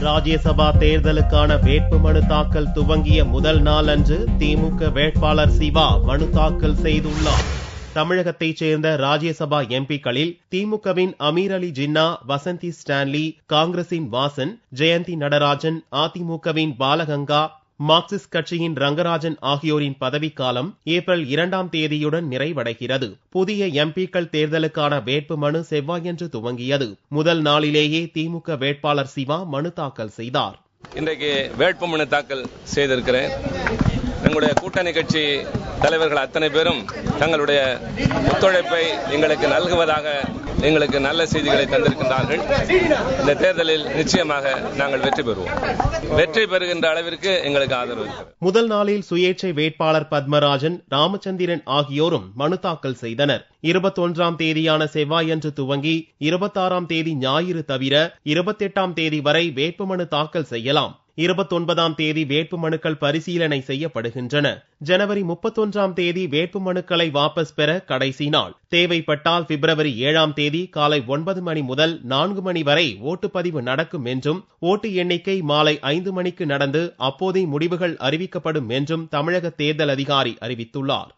ராஜ்யசபா தேர்தலுக்கான வேட்புமனு தாக்கல் துவங்கிய முதல் நாள் அன்று திமுக வேட்பாளர் சிவா மனு தாக்கல் செய்துள்ளார். தமிழகத்தைச் சேர்ந்த ராஜ்யசபா எம்பிக்களில் திமுகவின் அமீர் அலி ஜின்னா, வசந்தி ஸ்டான்லி, காங்கிரசின் வாசன், ஜெயந்தி நடராஜன், அதிமுகவின் பாலகங்கா, மார்க்சிஸ்ட் கட்சியின் ரங்கராஜன் ஆகியோரின் பதவிக்காலம் ஏப்ரல் 2ஆம் தேதியுடன் நிறைவடைகிறது. புதிய எம்பிக்கள் தேர்தலுக்கான வேட்புமனு செவ்வாயன்று துவங்கியது. முதல் நாளிலேயே திமுக வேட்பாளர் சிவா மனு தாக்கல் செய்தார். இன்றைக்கு வேட்புமனு தாக்கல் செய்திருக்கிறேன். எங்களுடைய கூட்டணி கட்சி தலைவர்கள் அத்தனை பேரும் தங்களுடைய ஒத்துழைப்பை எங்களுக்கு நல்குவதாக எங்களுக்கு நல்ல செய்திகளை தந்திருக்கின்றார்கள். இந்த தேர்தலில் நிச்சயமாக நாங்கள் வெற்றி பெறுவோம். வெற்றி பெறுகின்ற அளவிற்கு எங்களுக்கு ஆதரவு இருக்கிறது. முதல் நாளில் சுயேட்சை வேட்பாளர் பத்மராஜன், ராமச்சந்திரன் ஆகியோரும் மனு தாக்கல் செய்தனர். 21ஆம் தேதியான செவ்வாயன்று துவங்கி 26ஆம் தேதி ஞாயிறு தவிர 28ஆம் தேதி வரை வேட்புமனு தாக்கல் செய்யலாம். 29ஆம் தேதி வேட்புமனுக்கள் பரிசீலனை செய்யப்படுகின்றன. ஜனவரி 31ஆம் தேதி வேட்புமனுக்களை வாபஸ் பெற கடைசி நாள். தேவைப்பட்டால் பிப்ரவரி 7ஆம் தேதி காலை 9 மணி முதல் 4 மணி வரை ஓட்டுப்பதிவு நடக்கும் என்றும், ஓட்டு எண்ணிக்கை மாலை 5 மணிக்கு நடந்து அப்போதே முடிவுகள் அறிவிக்கப்படும் என்றும் தமிழக தேர்தல் அதிகாரி அறிவித்துள்ளார்.